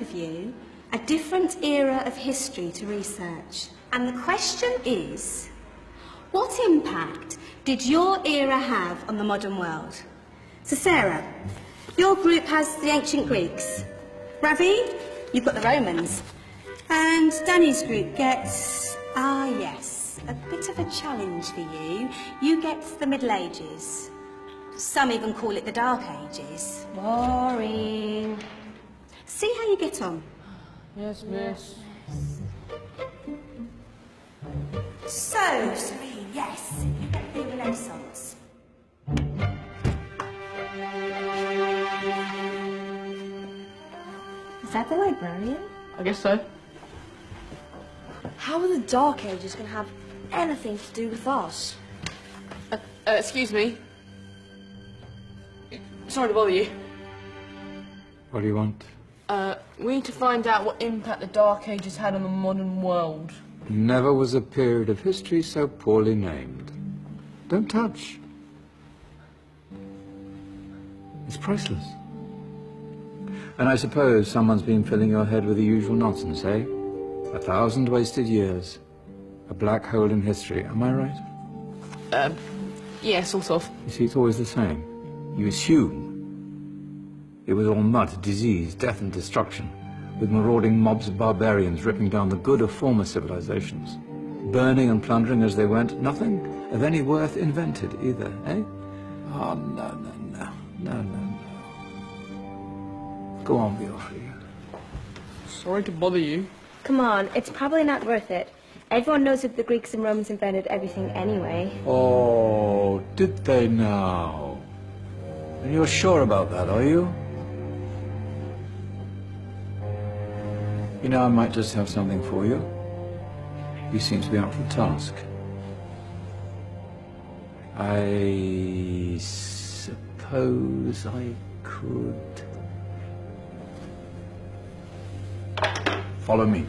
of you a different era of history to research. And the question is, what impact did your era have on the modern world? So Sarah, your group has the ancient Greeks. Ravi, you've got the Romans. And Danny's group gets, yes, a bit of a challenge for you. You get the Middle Ages. Some even call it the Dark Ages. Boring. See how you get on. Yes, miss. So, Serene, yes, you get the Renaissance. Is that the librarian? I guess so. How are the Dark Ages going to have anything to do with us? Excuse me. Sorry to bother you. What do you want? We need to find out what impact the Dark Ages had on the modern world. Never was a period of history so poorly named. Don't touch. It's priceless. And I suppose someone's been filling your head with the usual nonsense, eh? 1,000 wasted years. A black hole in history, am I right? Yeah, sort of. You see, it's always the same. You assume it was all mud, disease, death and destruction, with marauding mobs of barbarians ripping down the good of former civilizations, burning and plundering as they went. Nothing of any worth invented either, eh? Oh, no. Go on, Beofrey. Sorry to bother you. Come on, it's probably not worth it. Everyone knows that the Greeks and Romans invented everything anyway. Oh, did they now? And you're sure about that, are you? You know, I might just have something for you. You seem to be up for the task. I suppose I could... Follow me.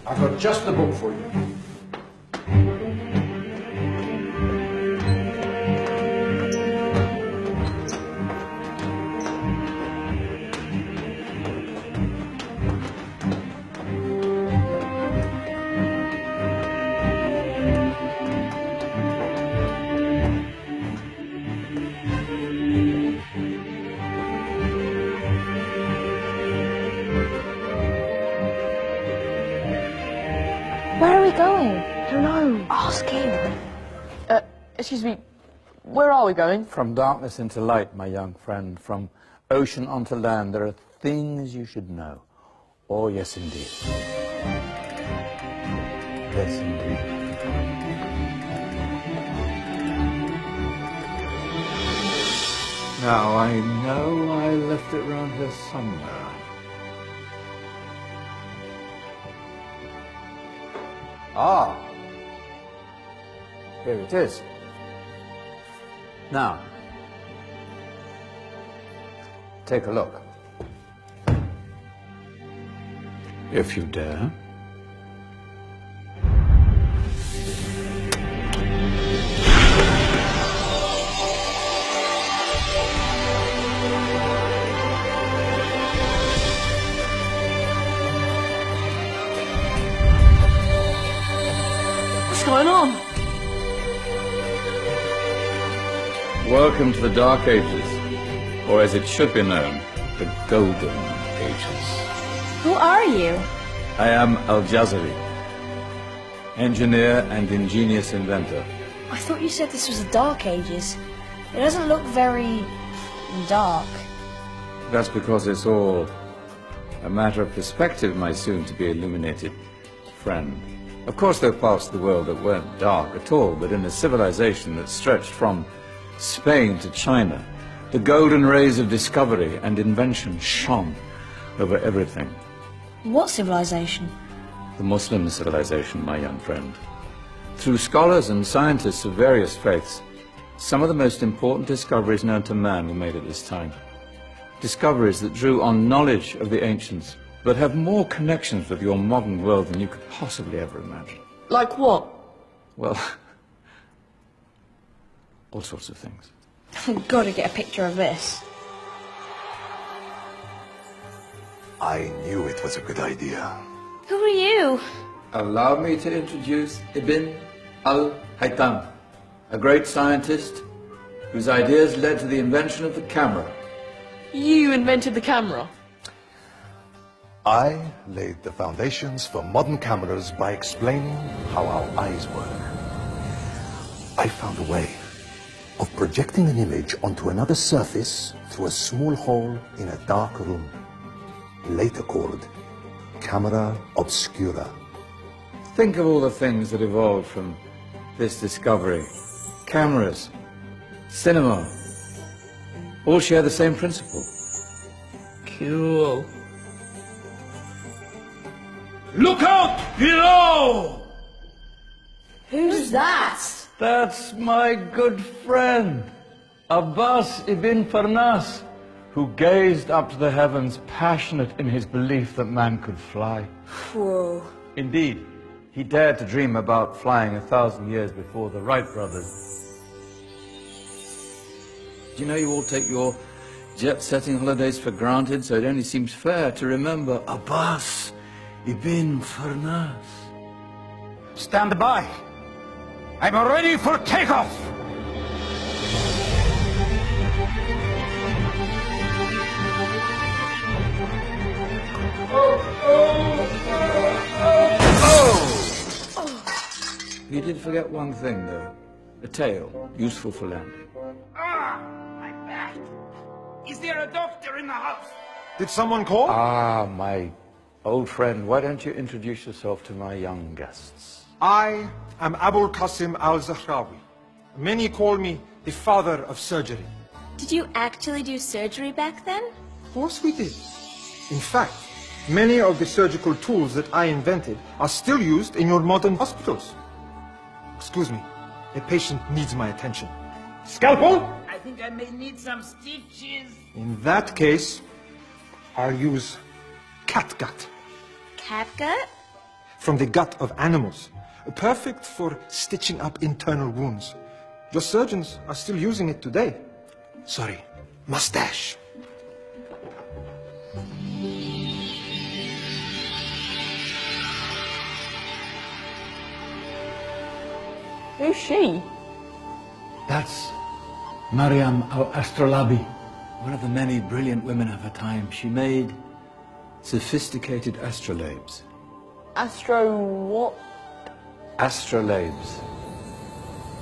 I've got just the book for you. Where are we going? I don't know. Ask him. Excuse me, where are we going? From darkness into light, my young friend. From ocean onto land. There are things you should know. Oh, yes, indeed. Yes, indeed. Now, I know I left it round here somewhere. Ah, here it is. Now, take a look. If you dare. What's going on? Welcome to the Dark Ages, or as it should be known, the Golden Ages. Who are you? I am Al-Jazari, engineer and ingenious inventor. I thought you said this was the Dark Ages. It doesn't look very... dark. That's because it's all a matter of perspective, my soon-to-be illuminated friend. Of course, there are parts of the world that weren't dark at all, but in a civilization that stretched from Spain to China, the golden rays of discovery and invention shone over everything. What civilization? The Muslim civilization, my young friend. Through scholars and scientists of various faiths, some of the most important discoveries known to man were made at this time. Discoveries that drew on knowledge of the ancients, but have more connections with your modern world than you could possibly ever imagine. Like what? Well, all sorts of things. I've got to get a picture of this. I knew it was a good idea. Who are you? Allow me to introduce Ibn al-Haytham, a great scientist whose ideas led to the invention of the camera. You invented the camera. I laid the foundations for modern cameras by explaining how our eyes work. I found a way of projecting an image onto another surface through a small hole in a dark room, later called camera obscura. Think of all the things that evolved from this discovery. Cameras, cinema, all share the same principle. Cool. Look out below! Who's that? That's my good friend, Abbas ibn Farnas, who gazed up to the heavens, passionate in his belief that man could fly. Whoa. Indeed, he dared to dream about flying 1,000 years before the Wright brothers. Do you know you all take your jet-setting holidays for granted, so it only seems fair to remember Abbas ibn Farnas. Stand by. I'm ready for takeoff. You did forget one thing, though. A tail, useful for landing. My back. Is there a doctor in the house? Did someone call? Ah, my old friend, why don't you introduce yourself to my young guests? I am Abul Qasim al-Zahrawi. Many call me the father of surgery. Did you actually do surgery back then? Of course we did. In fact, many of the surgical tools that I invented are still used in your modern hospitals. Excuse me, a patient needs my attention. Scalpel? I think I may need some stitches. In that case, I'll use catgut Catgut? from the gut of animals. Perfect for stitching up internal wounds. Your surgeons are still using it today. Sorry, mustache. Who's she? That's Maryam al-Astrolabi, one of the many brilliant women of her time. She made sophisticated astrolabes. Astro what? Astrolabes.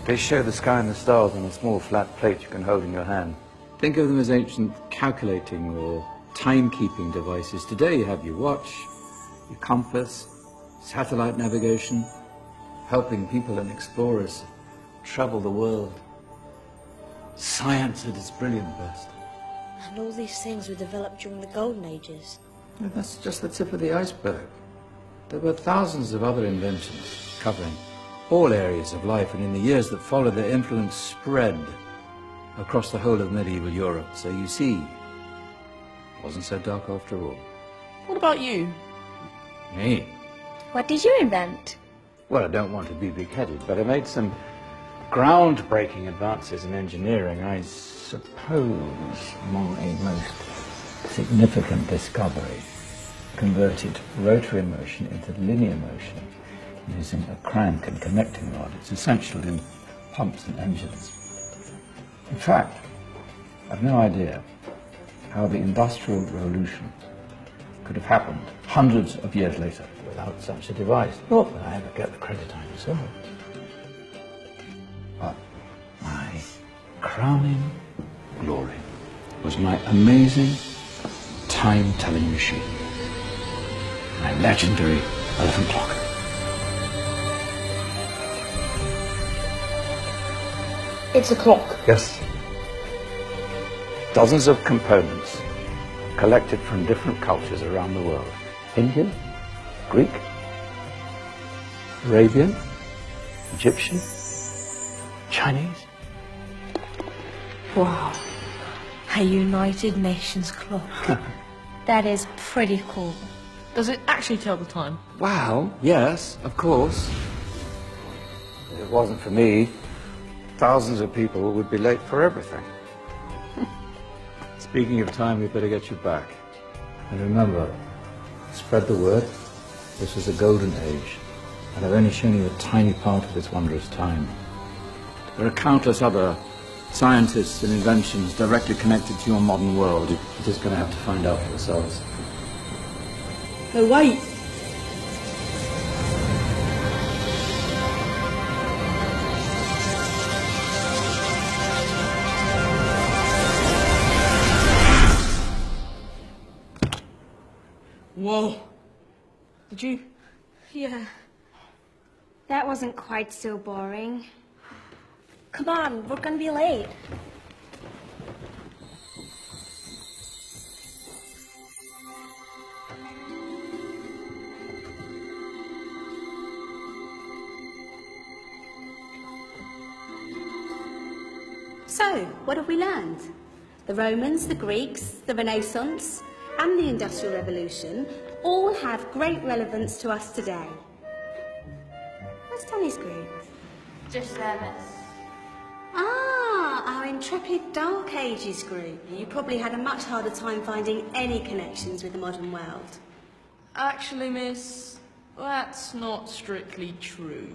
They show the sky and the stars on a small flat plate you can hold in your hand. Think of them as ancient calculating or timekeeping devices. Today you have your watch, your compass, satellite navigation, helping people and explorers travel the world. Science at its brilliant best. And all these things were developed during the Golden Ages. That's just the tip of the iceberg. There were thousands of other inventions covering all areas of life, and in the years that followed, their influence spread across the whole of medieval Europe. So you see, it wasn't so dark after all. What about you? Me? What did you invent? Well, I don't want to be big-headed, but I made some groundbreaking advances in engineering. I suppose my most significant discovery converted rotary motion into linear motion using a crank and connecting rod. It's essential in pumps and engines. In fact, I've no idea how the Industrial Revolution could have happened hundreds of years later without such a device. Not that I ever get the credit I deserve. But my crowning glory was my amazing time-telling machine, my legendary elephant clock. It's a clock. Yes. Dozens of components collected from different cultures around the world. Indian, Greek, Arabian, Egyptian, Chinese. Wow. A United Nations clock. That is pretty cool. Does it actually tell the time? Well, yes, of course. If it wasn't for me, thousands of people would be late for everything. Speaking of time, we better get you back. And remember, Spread the word. This was a golden age, and I've only shown you a tiny part of this wondrous time. There are countless other scientists and inventions directly connected to your modern world. You're just going to have to find out for yourselves. No, wait. Whoa. Did you? Yeah. That wasn't quite so boring. Come on, we're gonna be late. So, what have we learned? The Romans, the Greeks, the Renaissance, and the Industrial Revolution all have great relevance to us today. Where's Tony's group? Just there, miss. Ah, our intrepid Dark Ages group. You probably had a much harder time finding any connections with the modern world. Actually, miss, that's not strictly true.